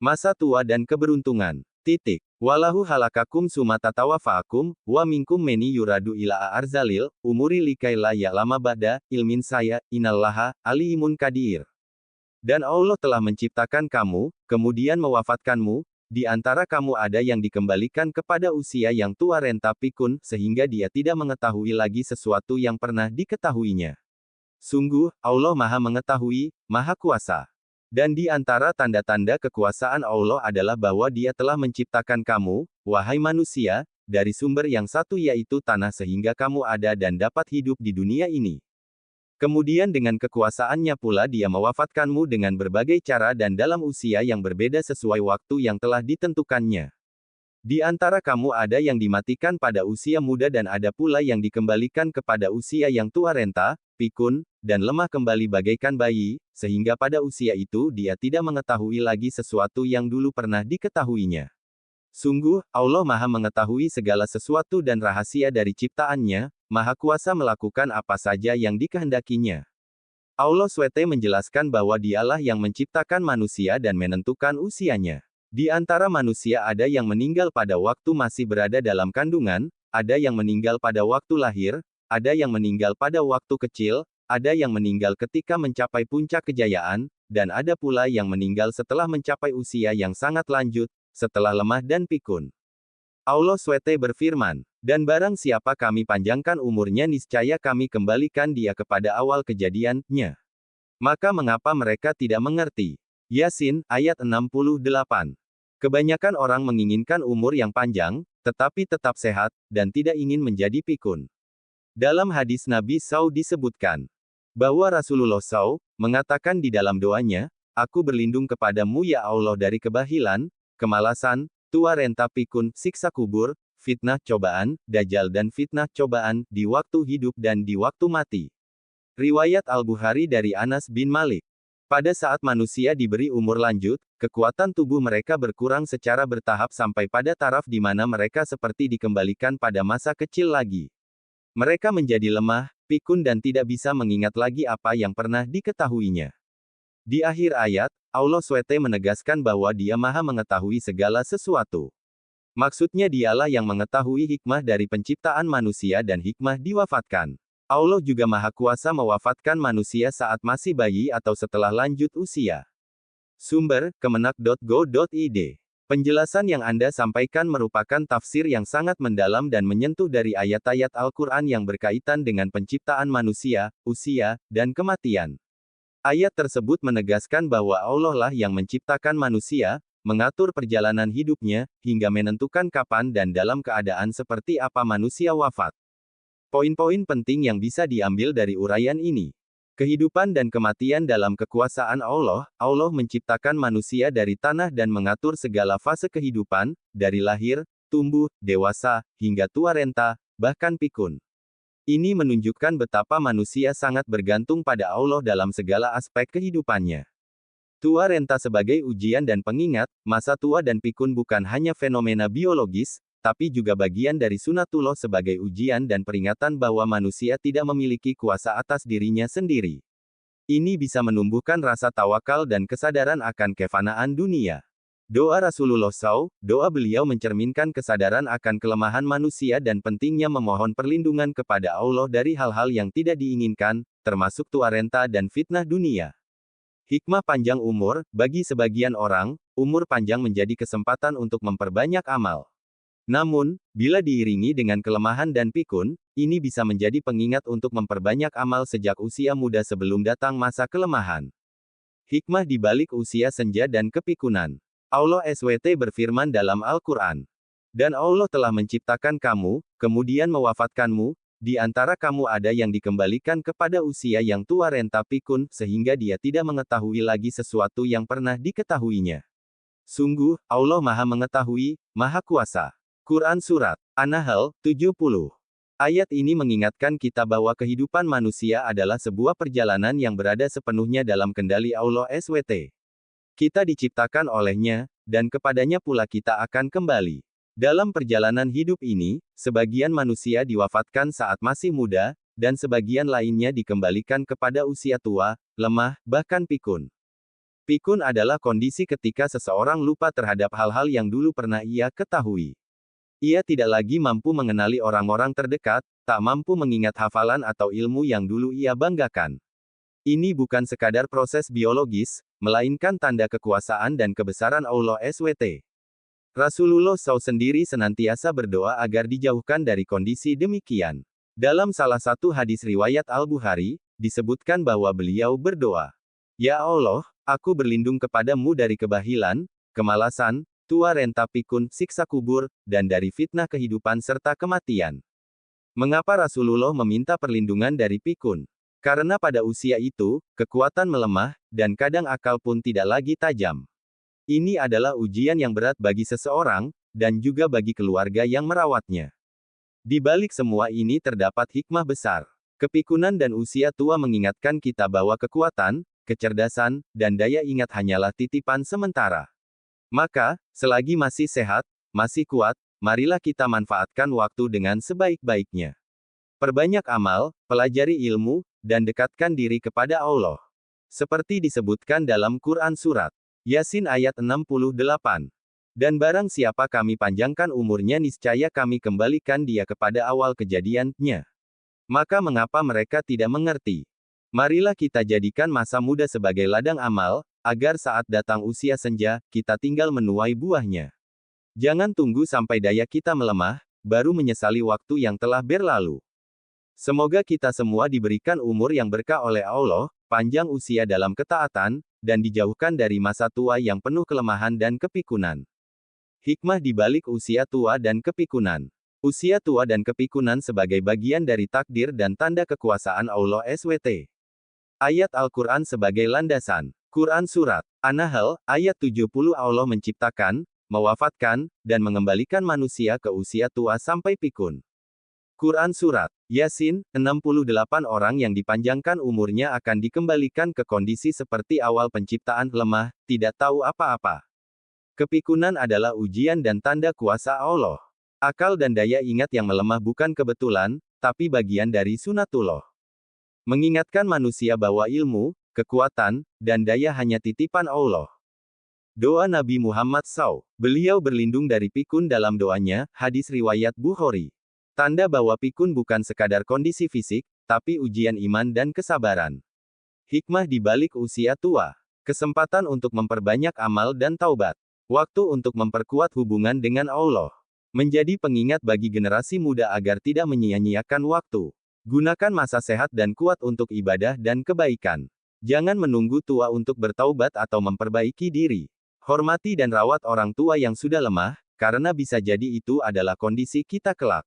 Masa tua dan keberuntungan. Titik. Walahu halakakum summa tatawafa'akum, wa minkum meni yuradu ila arzalil, umuri likai la ya'lama ba'da, ilmin saya, inallaha, alimun kadir. Dan Allah telah menciptakan kamu, kemudian mewafatkanmu, di antara kamu ada yang dikembalikan kepada usia yang tua renta pikun, sehingga dia tidak mengetahui lagi sesuatu yang pernah diketahuinya. Sungguh, Allah Maha Mengetahui, Maha Kuasa. Dan di antara tanda-tanda kekuasaan Allah adalah bahwa Dia telah menciptakan kamu, wahai manusia, dari sumber yang satu yaitu tanah sehingga kamu ada dan dapat hidup di dunia ini. Kemudian dengan kekuasaannya pula Dia mewafatkanmu dengan berbagai cara dan dalam usia yang berbeda sesuai waktu yang telah ditentukannya. Di antara kamu ada yang dimatikan pada usia muda dan ada pula yang dikembalikan kepada usia yang tua renta, pikun, dan lemah kembali bagaikan bayi, sehingga pada usia itu dia tidak mengetahui lagi sesuatu yang dulu pernah diketahuinya. Sungguh, Allah Maha Mengetahui segala sesuatu dan rahasia dari ciptaannya, Maha Kuasa melakukan apa saja yang dikehendakinya. Allah SWT menjelaskan bahwa Dialah yang menciptakan manusia dan menentukan usianya. Di antara manusia ada yang meninggal pada waktu masih berada dalam kandungan, ada yang meninggal pada waktu lahir, ada yang meninggal pada waktu kecil, ada yang meninggal ketika mencapai puncak kejayaan, dan ada pula yang meninggal setelah mencapai usia yang sangat lanjut, setelah lemah dan pikun. Allah SWT berfirman, dan barang siapa kami panjangkan umurnya niscaya kami kembalikan dia kepada awal kejadiannya. Maka mengapa mereka tidak mengerti? Yasin, ayat 68. Kebanyakan orang menginginkan umur yang panjang, tetapi tetap sehat, dan tidak ingin menjadi pikun. Dalam hadis Nabi SAW disebutkan, bahwa Rasulullah SAW mengatakan di dalam doanya, aku berlindung kepadamu ya Allah dari kebahilan, kemalasan, tua renta pikun, siksa kubur, fitnah cobaan, dajjal dan fitnah cobaan, di waktu hidup dan di waktu mati. Riwayat Al-Bukhari dari Anas bin Malik. Pada saat manusia diberi umur lanjut, kekuatan tubuh mereka berkurang secara bertahap sampai pada taraf di mana mereka seperti dikembalikan pada masa kecil lagi. Mereka menjadi lemah, pikun dan tidak bisa mengingat lagi apa yang pernah diketahuinya. Di akhir ayat, Allah SWT menegaskan bahwa Dia Maha Mengetahui segala sesuatu. Maksudnya Dialah yang mengetahui hikmah dari penciptaan manusia dan hikmah diwafatkan. Allah juga Maha Kuasa mewafatkan manusia saat masih bayi atau setelah lanjut usia. Sumber, kemenak.go.id. Penjelasan yang Anda sampaikan merupakan tafsir yang sangat mendalam dan menyentuh dari ayat-ayat Al-Quran yang berkaitan dengan penciptaan manusia, usia, dan kematian. Ayat tersebut menegaskan bahwa Allah lah yang menciptakan manusia, mengatur perjalanan hidupnya, hingga menentukan kapan dan dalam keadaan seperti apa manusia wafat. Poin-poin penting yang bisa diambil dari uraian ini. Kehidupan dan kematian dalam kekuasaan Allah, Allah menciptakan manusia dari tanah dan mengatur segala fase kehidupan, dari lahir, tumbuh, dewasa, hingga tua renta, bahkan pikun. Ini menunjukkan betapa manusia sangat bergantung pada Allah dalam segala aspek kehidupannya. Tua renta sebagai ujian dan pengingat, masa tua dan pikun bukan hanya fenomena biologis, tapi juga bagian dari sunatullah sebagai ujian dan peringatan bahwa manusia tidak memiliki kuasa atas dirinya sendiri. Ini bisa menumbuhkan rasa tawakal dan kesadaran akan kefanaan dunia. Doa Rasulullah SAW, doa beliau mencerminkan kesadaran akan kelemahan manusia dan pentingnya memohon perlindungan kepada Allah dari hal-hal yang tidak diinginkan, termasuk tua renta dan fitnah dunia. Hikmah panjang umur, bagi sebagian orang, umur panjang menjadi kesempatan untuk memperbanyak amal. Namun, bila diiringi dengan kelemahan dan pikun, ini bisa menjadi pengingat untuk memperbanyak amal sejak usia muda sebelum datang masa kelemahan. Hikmah di balik usia senja dan kepikunan. Allah SWT berfirman dalam Al-Quran. Dan Allah telah menciptakan kamu, kemudian mewafatkanmu, di antara kamu ada yang dikembalikan kepada usia yang tua renta pikun, sehingga dia tidak mengetahui lagi sesuatu yang pernah diketahuinya. Sungguh, Allah Maha Mengetahui, Maha Kuasa. Quran Surat An-Nahl 70. Ayat ini mengingatkan kita bahwa kehidupan manusia adalah sebuah perjalanan yang berada sepenuhnya dalam kendali Allah SWT. Kita diciptakan olehnya, dan kepadanya pula kita akan kembali. Dalam perjalanan hidup ini, sebagian manusia diwafatkan saat masih muda, dan sebagian lainnya dikembalikan kepada usia tua, lemah, bahkan pikun. Pikun adalah kondisi ketika seseorang lupa terhadap hal-hal yang dulu pernah ia ketahui. Ia tidak lagi mampu mengenali orang-orang terdekat, tak mampu mengingat hafalan atau ilmu yang dulu ia banggakan. Ini bukan sekadar proses biologis, melainkan tanda kekuasaan dan kebesaran Allah SWT. Rasulullah SAW sendiri senantiasa berdoa agar dijauhkan dari kondisi demikian. Dalam salah satu hadis riwayat Al-Bukhari, disebutkan bahwa beliau berdoa, "Ya Allah, aku berlindung kepadamu dari kebahilan, kemalasan, tua renta pikun, siksa kubur, dan dari fitnah kehidupan serta kematian." Mengapa Rasulullah meminta perlindungan dari pikun? Karena pada usia itu, kekuatan melemah, dan kadang akal pun tidak lagi tajam. Ini adalah ujian yang berat bagi seseorang, dan juga bagi keluarga yang merawatnya. Di balik semua ini terdapat hikmah besar. Kepikunan dan usia tua mengingatkan kita bahwa kekuatan, kecerdasan, dan daya ingat hanyalah titipan sementara. Maka, selagi masih sehat, masih kuat, marilah kita manfaatkan waktu dengan sebaik-baiknya. Perbanyak amal, pelajari ilmu, dan dekatkan diri kepada Allah. Seperti disebutkan dalam Quran Surat Yasin ayat 68. Dan barang siapa kami panjangkan umurnya niscaya kami kembalikan dia kepada awal kejadiannya. Maka mengapa mereka tidak mengerti? Marilah kita jadikan masa muda sebagai ladang amal, agar saat datang usia senja, kita tinggal menuai buahnya. Jangan tunggu sampai daya kita melemah, baru menyesali waktu yang telah berlalu. Semoga kita semua diberikan umur yang berkah oleh Allah, panjang usia dalam ketaatan, dan dijauhkan dari masa tua yang penuh kelemahan dan kepikunan. Hikmah di balik usia tua dan kepikunan. Usia tua dan kepikunan sebagai bagian dari takdir dan tanda kekuasaan Allah SWT. Ayat Al-Quran sebagai landasan. Quran Surat An-Nahl, ayat 70. Allah menciptakan, mewafatkan, dan mengembalikan manusia ke usia tua sampai pikun. Quran Surat Yasin, 68 orang yang dipanjangkan umurnya akan dikembalikan ke kondisi seperti awal penciptaan, lemah, tidak tahu apa-apa. Kepikunan adalah ujian dan tanda kuasa Allah. Akal dan daya ingat yang melemah bukan kebetulan, tapi bagian dari sunatullah. Mengingatkan manusia bahwa ilmu, kekuatan, dan daya hanya titipan Allah. Doa Nabi Muhammad SAW. Beliau berlindung dari pikun dalam doanya, hadis riwayat Bukhari. Tanda bahwa pikun bukan sekadar kondisi fisik, tapi ujian iman dan kesabaran. Hikmah di balik usia tua. Kesempatan untuk memperbanyak amal dan taubat. Waktu untuk memperkuat hubungan dengan Allah. Menjadi pengingat bagi generasi muda agar tidak menyia-nyiakan waktu. Gunakan masa sehat dan kuat untuk ibadah dan kebaikan. Jangan menunggu tua untuk bertaubat atau memperbaiki diri. Hormati dan rawat orang tua yang sudah lemah, karena bisa jadi itu adalah kondisi kita kelak.